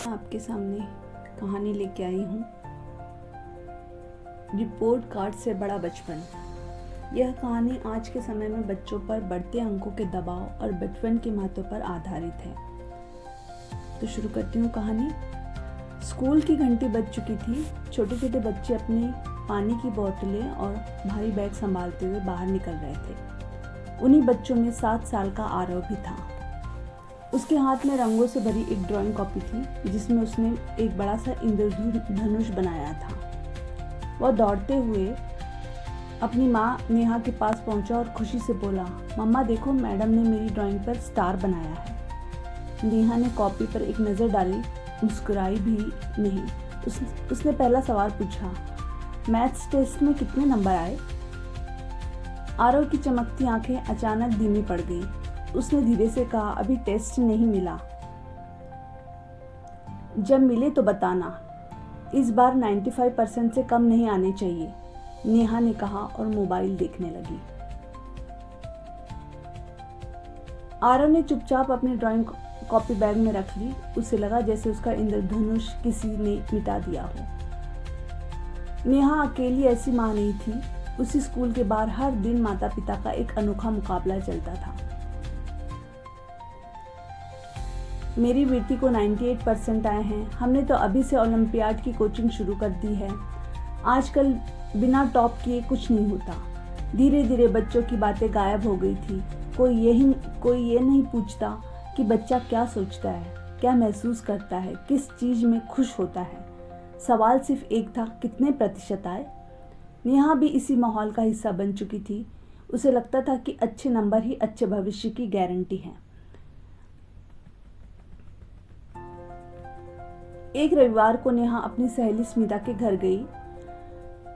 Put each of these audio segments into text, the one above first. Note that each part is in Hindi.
आपके सामने कहानी लेके आई हूँ, रिपोर्ट कार्ड से बड़ा बचपन। यह कहानी आज के समय में बच्चों पर बढ़ते अंकों के दबाव और बचपन के महत्व पर आधारित है। तो शुरू करती हूँ कहानी। स्कूल की घंटी बज चुकी थी। छोटे छोटे बच्चे अपने पानी की बोतलें और भारी बैग संभालते हुए बाहर निकल रहे थे। उन्हीं बच्चों में 7 साल का आरव भी था। उसके हाथ में रंगों से भरी एक ड्राइंग कॉपी थी जिसमें उसने एक बड़ा सा इंद्रधनुष बनाया था। वह दौड़ते हुए अपनी माँ नेहा के पास पहुंचा और खुशी से बोला, मम्मा देखो, मैडम ने मेरी ड्राइंग पर स्टार बनाया है। नेहा ने कॉपी पर एक नज़र डाली, मुस्कुराई भी नहीं। उसने पहला सवाल पूछा, मैथ्स टेस्ट में कितने नंबर आए? आरव की चमकती आंखें अचानक धीमी पड़ गईं। उसने धीरे से कहा, अभी टेस्ट नहीं मिला, जब मिले तो बताना। इस बार 95% से कम नहीं आने चाहिए, नेहा ने कहा और मोबाइल देखने लगी। आरव ने चुपचाप अपनी ड्राइंग कॉपी बैग में रख ली। उसे लगा जैसे उसका इंद्रधनुष किसी ने मिटा दिया हो। नेहा अकेली ऐसी माँ नहीं थी। उसी स्कूल के बाहर हर दिन माता पिता का एक अनोखा मुकाबला चलता था। मेरी बेटी को 98% आए हैं। हमने तो अभी से ओलंपियाड की कोचिंग शुरू कर दी है। आजकल बिना टॉप किए कुछ नहीं होता। धीरे धीरे बच्चों की बातें गायब हो गई थी। कोई ये नहीं पूछता कि बच्चा क्या सोचता है, क्या महसूस करता है, किस चीज में खुश होता है। सवाल सिर्फ एक था, कितने प्रतिशत आए? नेहा भी इसी माहौल का हिस्सा बन चुकी थी। उसे लगता था कि अच्छे नंबर ही अच्छे भविष्य की गारंटी है। एक रविवार को नेहा अपनी सहेली स्मिता के घर गई।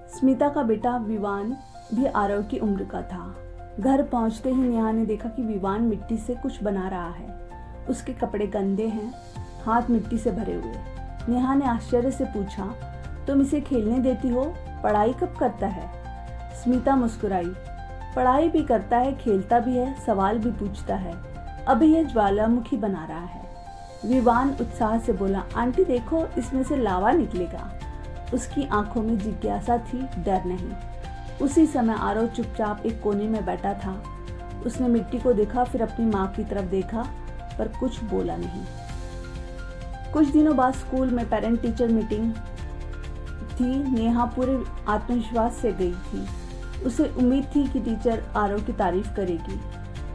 स्मिता का बेटा विवान भी आरव की उम्र का था। घर पहुंचते ही नेहा ने देखा कि विवान मिट्टी से कुछ बना रहा है। उसके कपड़े गंदे हैं, हाथ मिट्टी से भरे हुए। नेहा ने आश्चर्य से पूछा, तुम इसे खेलने देती हो? पढ़ाई कब करता है? स्मिता मुस्कुराई, पढ़ाई भी करता है, खेलता भी है, सवाल भी पूछता है। अभी यह ज्वालामुखी बना रहा है। विवान उत्साह से बोला, आंटी देखो, इसमें से लावा निकलेगा। उसकी आंखों में जिज्ञासा थी, डर नहीं। उसी समय आरव चुपचाप एक कोने में बैठा था। उसने मिट्टी को देखा, फिर अपनी माँ की तरफ देखा, पर कुछ बोला नहीं। कुछ दिनों बाद स्कूल में पेरेंट टीचर मीटिंग थी। नेहा पूरे आत्मविश्वास से गई थी। उसे उम्मीद थी कि टीचर आरव की तारीफ करेगी।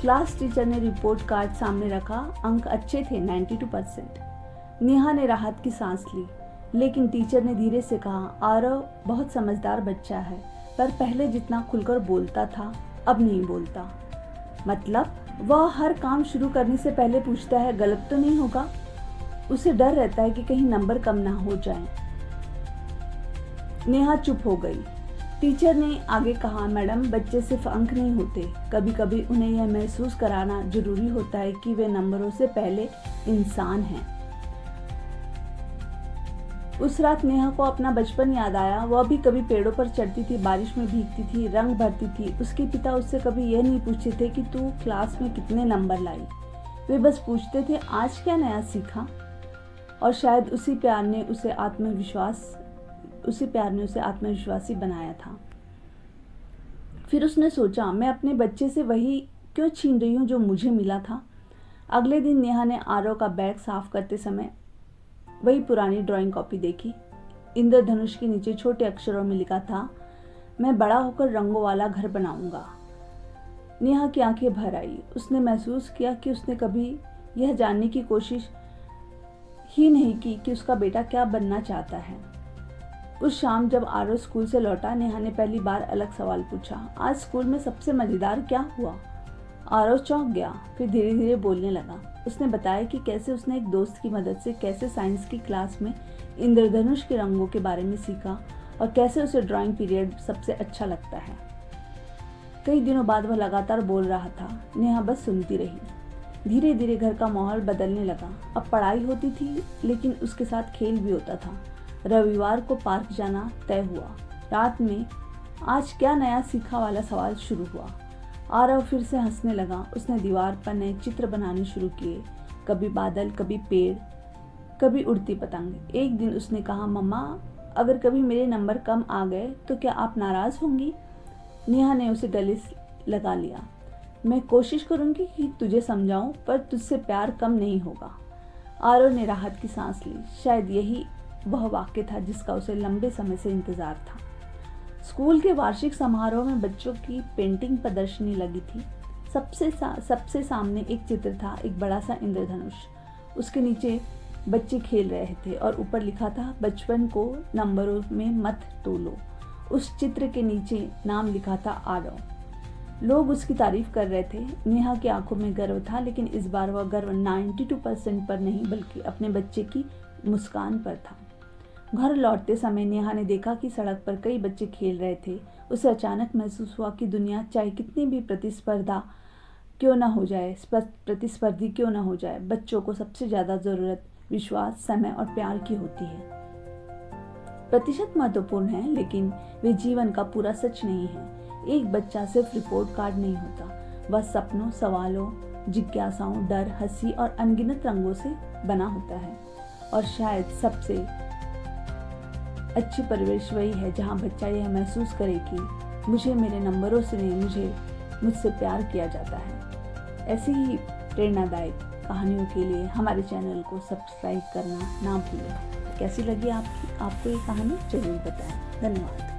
क्लास टीचर ने रिपोर्ट कार्ड सामने रखा। अंक अच्छे थे, 92%। नेहा ने राहत की सांस ली, लेकिन टीचर ने धीरे से कहा, आरव बहुत समझदार बच्चा है, पर पहले जितना खुलकर बोलता था अब नहीं बोलता। मतलब वह हर काम शुरू करने से पहले पूछता है, गलत तो नहीं होगा? उसे डर रहता है कि कहीं नंबर कम ना हो जाए। नेहा चुप हो गई। टीचर ने आगे कहा, मैडम, बच्चे सिर्फ अंक नहीं होते, कभी कभी उन्हें यह महसूस कराना जरूरी होता है कि वे नंबरों से पहले इंसान हैं। उस रात नेहा को अपना बचपन याद आया। वह भी कभी पेड़ों पर चढ़ती थी, बारिश में भीगती थी, रंग भरती थी। उसके पिता उससे कभी यह नहीं पूछते थे कि तू क्लास में कितने नंबर लाई। वे बस पूछते थे, आज क्या नया सीखा? और शायद उसी प्यार ने उसे आत्मविश्वासी बनाया था। फिर उसने सोचा, मैं अपने बच्चे से वही क्यों छीन रही हूँ जो मुझे मिला था। अगले दिन नेहा ने आरव का बैग साफ करते समय वही पुरानी ड्राइंग कॉपी देखी। इंद्रधनुष के नीचे छोटे अक्षरों में लिखा था, मैं बड़ा होकर रंगों वाला घर बनाऊंगा। नेहा की आंखें भर आई। उसने महसूस किया कि उसने कभी यह जानने की कोशिश ही नहीं की कि उसका बेटा क्या बनना चाहता है। उस शाम जब आरव स्कूल से लौटा, नेहा ने पहली बार अलग सवाल पूछा, आज स्कूल में सबसे मजेदार क्या हुआ? आरव चौंक गया, फिर धीरे धीरे बोलने लगा। उसने बताया कि कैसे उसने एक दोस्त की मदद से कैसे साइंस की क्लास में इंद्रधनुष के रंगों के बारे में सीखा और कैसे उसे ड्राइंग पीरियड सबसे अच्छा लगता है। कई दिनों बाद वह लगातार बोल रहा था। नेहा बस सुनती रही। धीरे धीरे घर का माहौल बदलने लगा। अब पढ़ाई होती थी, लेकिन उसके साथ खेल भी होता था। रविवार को पार्क जाना तय हुआ। रात में आज क्या नया सीखा वाला सवाल शुरू हुआ। आरव फिर से हंसने लगा। उसने दीवार पर नए चित्र बनाने शुरू किए, कभी बादल, कभी पेड़, कभी उड़ती पतंग। एक दिन उसने कहा, मम्मा अगर कभी मेरे नंबर कम आ गए तो क्या आप नाराज़ होंगी? नेहा ने उसे गले लगा लिया। मैं कोशिश करूंगी कि तुझे समझाऊं, पर तुझसे प्यार कम नहीं होगा। आरव ने राहत की सांस ली। शायद यही वह वाक्य था जिसका उसे लंबे समय से इंतजार था। स्कूल के वार्षिक समारोह में बच्चों की पेंटिंग प्रदर्शनी लगी थी। सबसे सामने एक चित्र था, एक बड़ा सा इंद्रधनुष। उसके नीचे बच्चे खेल रहे थे और ऊपर लिखा था, बचपन को नंबरों में मत तोलो। उस चित्र के नीचे नाम लिखा था आरव। लोग उसकी तारीफ कर रहे थे। नेहा की आंखों में गर्व था, लेकिन इस बार वह गर्व 92% पर नहीं बल्कि अपने बच्चे की मुस्कान पर था। घर लौटते समय नेहा ने देखा कि सड़क पर कई बच्चे खेल रहे थे। उसे अचानक महसूस हुआ कि दुनिया चाहे कितनी भी प्रतिस्पर्धी क्यों ना हो जाए, बच्चों को सबसे ज़्यादा ज़रूरत विश्वास, समय और प्यार की होती है। प्रतिशत महत्वपूर्ण है, लेकिन वे जीवन का पूरा सच नहीं है। एक बच्चा सिर्फ रिपोर्ट कार्ड नहीं होता, वह सपनों, सवालों, जिज्ञासाओं, डर, हंसी और अनगिनत रंगों से बना होता है। और शायद सबसे अच्छी परिवेश वही है जहाँ बच्चा यह महसूस करे कि मुझे मेरे नंबरों से नहीं, मुझसे प्यार किया जाता है। ऐसी ही प्रेरणादायक कहानियों के लिए हमारे चैनल को सब्सक्राइब करना ना भूलें। कैसी लगी आपको ये कहानी जरूर बताएं। धन्यवाद।